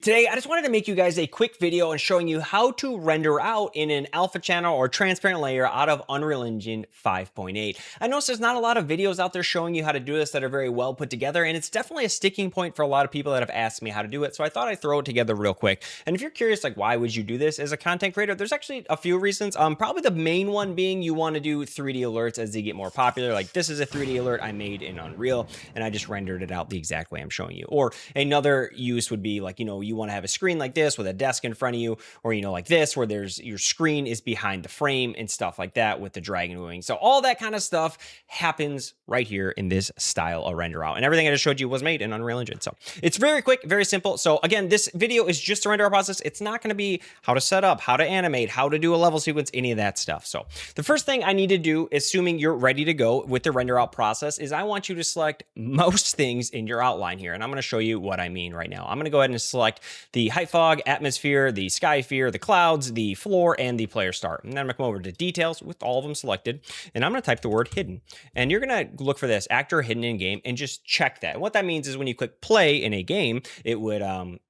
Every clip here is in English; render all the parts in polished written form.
Today, I just wanted to make you guys a quick video on showing you how to render out in an alpha channel or transparent layer out of Unreal Engine 5.8. I noticed there's not a lot of videos out there showing you how to do this that are very well put together, and it's definitely a sticking point for a lot of people that have asked me how to do it, so I thought I'd throw it together real quick. And if you're curious, like, why would you do this as a content creator, there's actually a few reasons. Probably the main one being you want to do 3D alerts as they get more popular. Like, this is a 3D alert I made in Unreal, and I just rendered it out the exact way I'm showing you. Or another use would be like, you want to have a screen like this with a desk in front of you, or like this where there's your screen is behind the frame and stuff like that with the dragon wing. So all that kind of stuff happens right here in this style of render out, and everything I just showed you was made in Unreal Engine. So it's very quick, very simple. So again, this video is just a render out process. It's not going to be how to set up, how to animate, how to do a level sequence, any of that stuff. So the first thing I need to do, assuming you're ready to go with the render out process, is I want you to select most things in your outline here, and I'm going to show you what I mean right now. I'm going to go ahead and select the height fog, atmosphere, the sky sphere, the clouds, the floor, and the player start. And then I'm going to come over to details with all of them selected, and I'm going to type the word hidden. And you're going to look for this actor hidden in game and just check that. And what that means is when you click play in a game, it would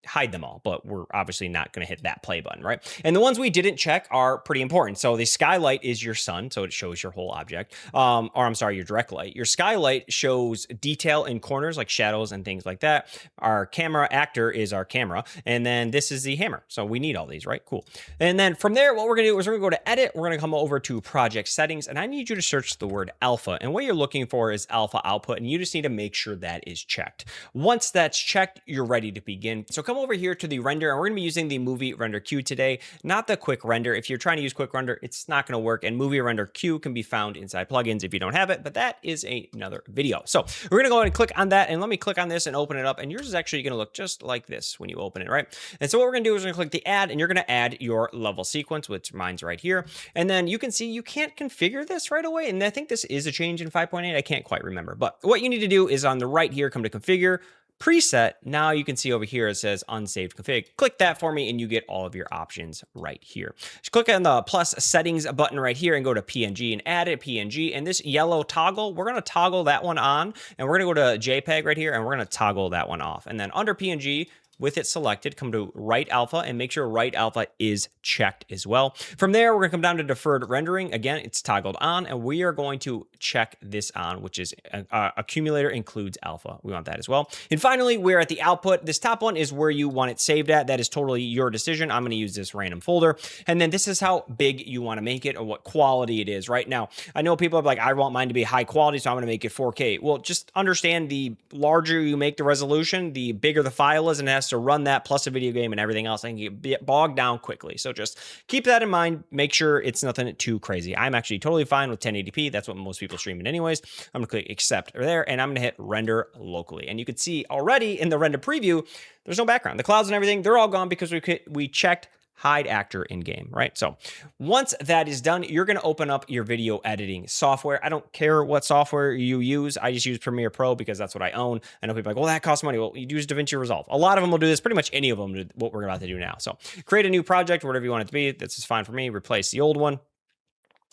hide them all, but we're obviously not going to hit that play button, right? And the ones we didn't check are pretty important. So the skylight is your sun, so it shows your whole object. Or I'm sorry, your direct light. Your skylight shows detail in corners like shadows and things like that. Our camera actor is our camera, and then this is the hammer. So we need all these, right? Cool. And then from there, what we're going to do is we're going to go to edit. We're going to come over to project settings, and I need you to search the word alpha. And what you're looking for is alpha output, and you just need to make sure that is checked. Once that's checked, you're ready to begin. So come over here to the render, and we're going to be using the movie render queue today, not the quick render. If you're trying to use quick render, it's not going to work, and movie render queue can be found inside plugins if you don't have it, but that is another video. So we're going to go ahead and click on that, and let me click on this and open it up, and yours is actually going to look just like this when you open it, right? And so what we're going to do is we're going to click the add, and you're going to add your level sequence, which mine's right here. And then you can see you can't configure this right away, and I think this is a change in 5.8. I can't quite remember, but what you need to do is on the right here, come to configure, preset. Now you can see over here it says unsaved config. Click that for me and you get all of your options right here. Just click on the plus settings button right here and go to PNG and add a PNG. And this yellow toggle, we're going to toggle that one on, and we're going to go to JPEG right here and we're going to toggle that one off. And then under PNG, with it selected, come to right alpha and make sure right alpha is checked as well. From there, we're going to come down to deferred rendering. Again, it's toggled on, and we are going to check this on, which is accumulator includes alpha. We want that as well. And finally, we're at the output. This top one is where you want it saved at. That is totally your decision. I'm going to use this random folder. And then this is how big you want to make it or what quality it is. Right now, I know people are like, I want mine to be high quality, so I'm going to make it 4K. Well, just understand the larger you make the resolution, the bigger the file is, and it has to run that plus a video game and everything else, and you get bogged down quickly. So just keep that in mind. Make sure it's nothing too crazy. I'm actually totally fine with 1080p. That's what most people stream it anyways. I'm gonna click accept there, and I'm gonna hit render locally. And you can see already in the render preview, there's no background. The clouds and everything, they're all gone because we checked hide actor in game, right? So once that is done, you're going to open up your video editing software. I don't care what software you use. I just use Premiere Pro because that's what I own. I know people are like, well, that costs money. Well, you use DaVinci Resolve. A lot of them will do this. Pretty much any of them do what we're about to do now. So create a new project, whatever you want it to be. This is fine for me. Replace the old one.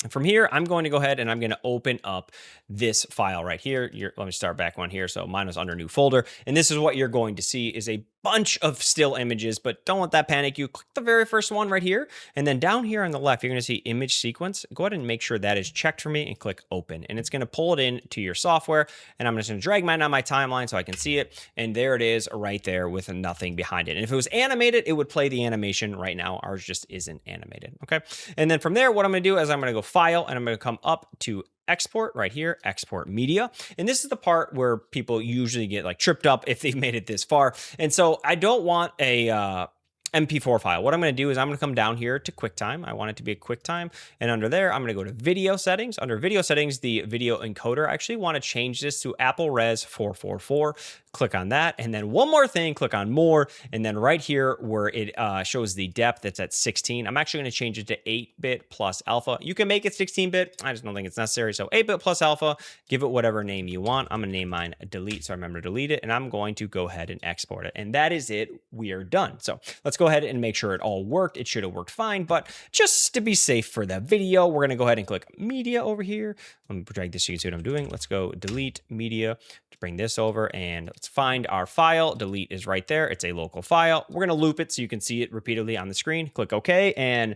And from here, I'm going to go ahead and I'm going to open up this file right here. Let me start back one here. So mine was under new folder. And this is what you're going to see is a bunch of still images, but don't let that panic you. Click the very first one right here. And then down here on the left, you're going to see image sequence. Go ahead and make sure that is checked for me and click open. And it's going to pull it into your software. And I'm just going to drag mine on my timeline so I can see it. And there it is right there with nothing behind it. And if it was animated, it would play the animation right now. Ours just isn't animated. Okay. And then from there, what I'm going to do is I'm going to go file and I'm going to come up to export right here, export media. And this is the part where people usually get like tripped up if they've made it this far. And so I don't want a MP4 file. What I'm going to do is I'm going to come down here to QuickTime. I want it to be a QuickTime. And under there, I'm going to go to video settings. Under video settings, the video encoder, I actually want to change this to Apple Res 444. Click on that. And then one more thing, click on more. And then right here where it shows the depth, that's at 16. I'm actually going to change it to 8-bit plus alpha. You can make it 16-bit. I just don't think it's necessary. So 8-bit plus alpha, give it whatever name you want. I'm going to name mine delete. So I remember to delete it. And I'm going to go ahead and export it. And that is it. We are done. So let's go go ahead and make sure it all worked. It should have worked fine, but just to be safe for the video, we're gonna go ahead and click media over here. Let me drag this so you can see what I'm doing. Let's go delete media to bring this over, and let's find our file. Delete is right there. It's a local file. We're gonna loop it so you can see it repeatedly on the screen. Click OK, and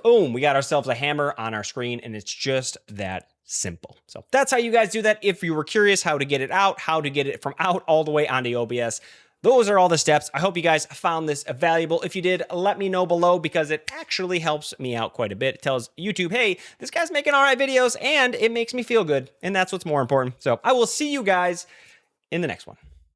boom, we got ourselves a hammer on our screen, and it's just that simple. So that's how you guys do that. If you were curious how to get it out, how to get it from out all the way onto OBS, those are all the steps. I hope you guys found this valuable. If you did, let me know below because it actually helps me out quite a bit. It tells YouTube, hey, this guy's making all right videos, and it makes me feel good, and that's what's more important. So I will see you guys in the next one.